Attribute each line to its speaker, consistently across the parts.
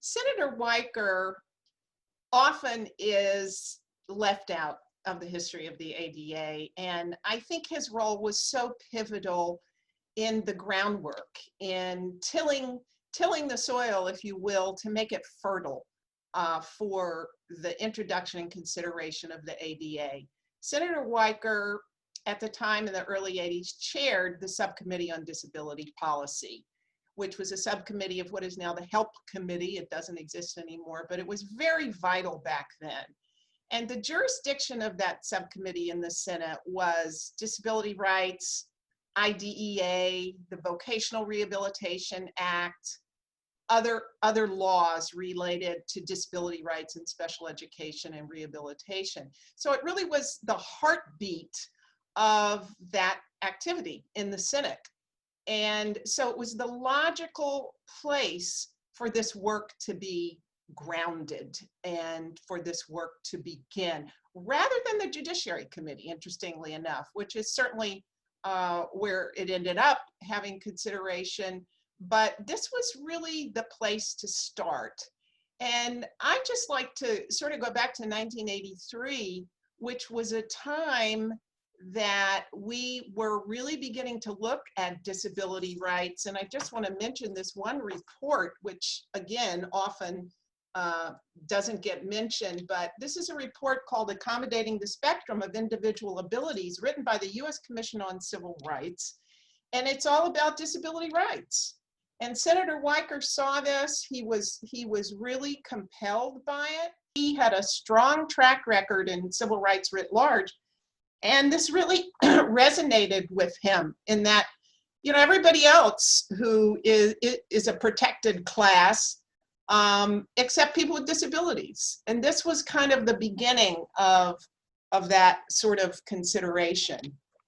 Speaker 1: Senator Weicker often is left out of the history of the ADA, and I think his role was so pivotal in the groundwork, in tilling the soil, if you will, to make it fertile for the introduction and consideration of the ADA. Senator Weicker, at the time in the early 80s, chaired the Subcommittee on Disability Policy, which was a subcommittee of what is now the HELP Committee. It doesn't exist anymore, but it was very vital back then. And the jurisdiction of that subcommittee in the Senate was disability rights, IDEA, the Vocational Rehabilitation Act, other laws related to disability rights and special education and rehabilitation. So it really was the heartbeat of that activity in the Senate. And so it was the logical place for this work to be grounded and for this work to begin, rather than the Judiciary Committee, interestingly enough, which is certainly where it ended up having consideration. But this was really the place to start. And I just like to sort of go back to 1983, which was a time that we were really beginning to look at disability rights. And I just want to mention this one report, which again, often doesn't get mentioned, but this is a report called Accommodating the Spectrum of Individual Abilities, written by the U.S. Commission on Civil Rights. And it's all about disability rights. And Senator Weicker saw this. He was really compelled by it. He had a strong track record in civil rights writ large. And this really resonated with him in that, you know, everybody else who is a protected class, except people with disabilities. And this was kind of the beginning of that sort of consideration.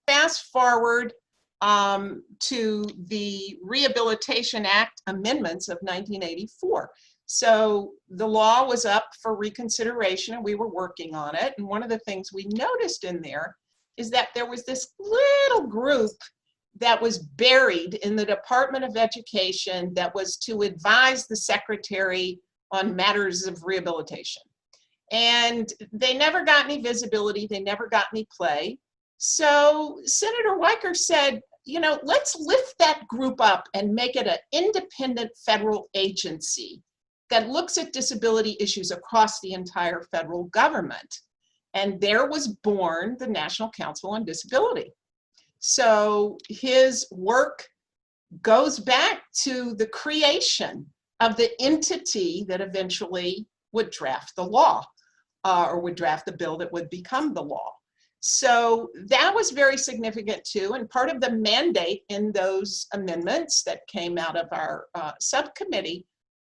Speaker 1: Fast forward to the Rehabilitation Act amendments of 1984. So the law was up for reconsideration and we were working on it. And one of the things we noticed in there is that there was this little group that was buried in the Department of Education that was to advise the secretary on matters of rehabilitation. And they never got any visibility, they never got any play. So Senator Weicker said, you know, let's lift that group up and make it an independent federal agency that looks at disability issues across the entire federal government. And there was born the National Council on Disability. So his work goes back to the creation of the entity that eventually would draft the law, or would draft the bill that would become the law. So that was very significant too, and part of the mandate in those amendments that came out of our subcommittee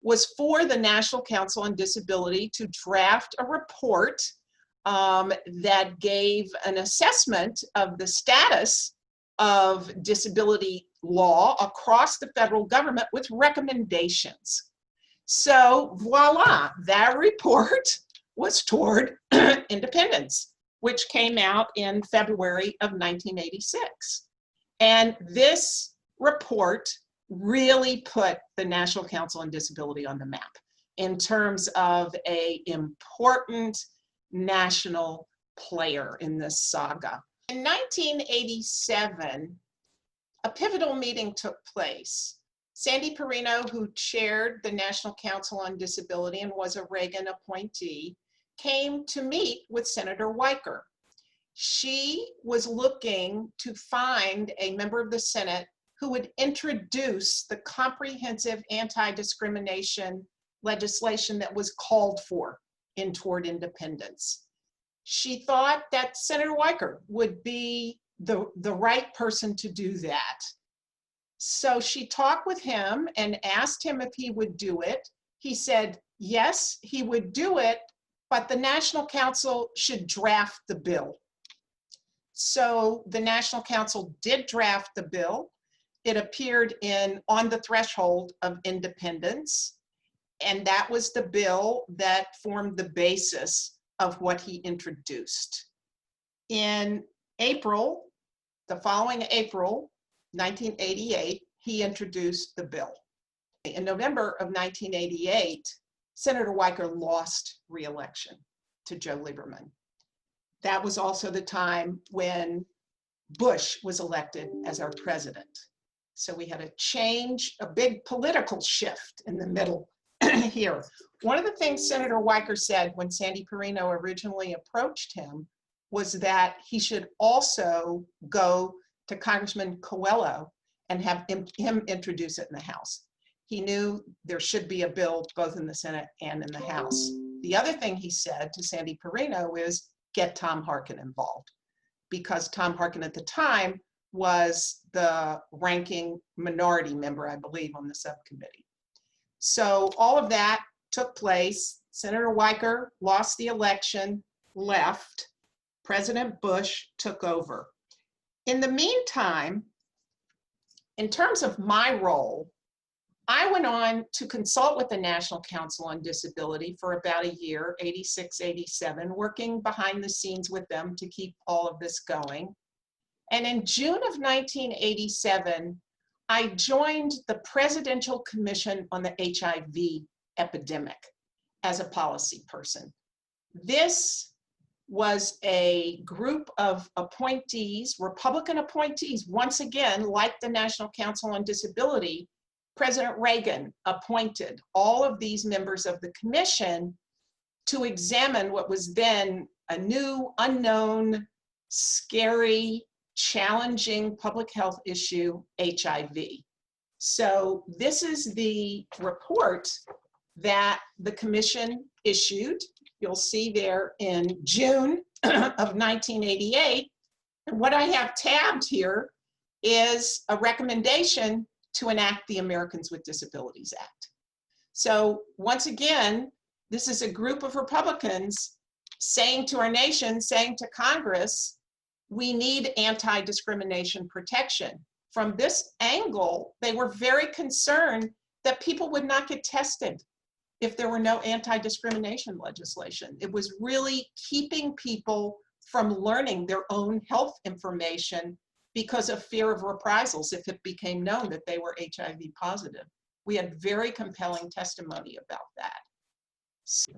Speaker 1: was for the National Council on Disability to draft a report that gave an assessment of the status of disability law across the federal government with recommendations. So voila, that report was toward independence, which came out in February of 1986. And this report really put the National Council on Disability on the map in terms of an important national player in this saga. In 1987, a pivotal meeting took place. Sandy Perino, who chaired the National Council on Disability and was a Reagan appointee, came to meet with Senator Weicker. She was looking to find a member of the Senate who would introduce the comprehensive anti-discrimination legislation that was called for in Toward Independence. She thought that Senator Weicker would be the right person to do that. So she talked with him and asked him if he would do it. He said, yes, he would do it, but the National Council should draft the bill. So the National Council did draft the bill. It appeared in On the Threshold of Independence, and that was the bill that formed the basis of what he introduced. In April, the following April, 1988, he introduced the bill. In November of 1988, Senator Weicker lost re-election to Joe Lieberman. That was also the time when Bush was elected as our president. So we had a change, a big political shift in the middle here. One of the things Senator Weicker said when Sandy Perino originally approached him was that he should also go to Congressman Coelho and have him introduce it in the House. He knew there should be a bill both in the Senate and in the House. The other thing he said to Sandy Perino is get Tom Harkin involved, because Tom Harkin at the time was the ranking minority member, I believe, on the subcommittee. So all of that took place. Senator Weicker lost the election, left. President Bush took over. In the meantime, in terms of my role, I went on to consult with the National Council on Disability for about a year, 86, 87, working behind the scenes with them to keep all of this going. And in June of 1987, I joined the Presidential Commission on the HIV epidemic as a policy person. This was a group of appointees, Republican appointees, once again, like the National Council on Disability. President Reagan appointed all of these members of the commission to examine what was then a new, unknown, scary, challenging public health issue, HIV. So this is the report that the commission issued. You'll see there in June of 1988. And what I have tabbed here is a recommendation to enact the Americans with Disabilities Act. So once again, this is a group of Republicans saying to our nation, saying to Congress, we need anti-discrimination protection. From this angle, they were very concerned that people would not get tested if there were no anti-discrimination legislation. It was really keeping people from learning their own health information because of fear of reprisals if it became known that they were HIV positive. We had very compelling testimony about that. So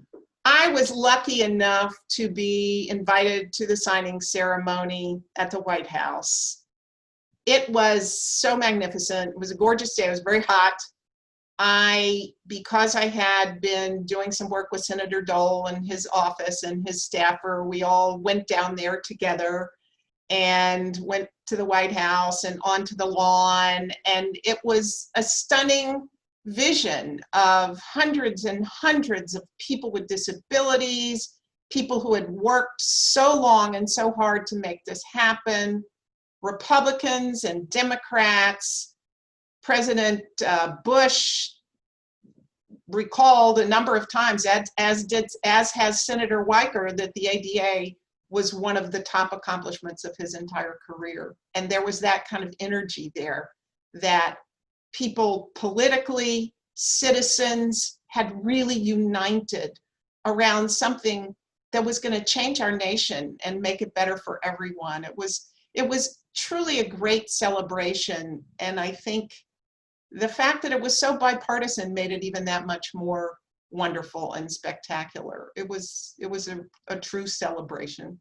Speaker 1: I was lucky enough to be invited to the signing ceremony at the White House. It was so magnificent. It was a gorgeous day. It was very hot. Because I had been doing some work with Senator Dole and his office and his staffer, we all went down there together and went to the White House and onto the lawn. And it was a stunning vision of hundreds and hundreds of people with disabilities, people who had worked so long and so hard to make this happen, Republicans and Democrats. President Bush recalled a number of times, as has Senator Weicker, that the ADA was one of the top accomplishments of his entire career. And there was that kind of energy there that people politically, citizens had really united around something that was going to change our nation and make it better for everyone. It was truly a great celebration. And I think the fact that it was so bipartisan made it even that much more wonderful and spectacular. It was a true celebration.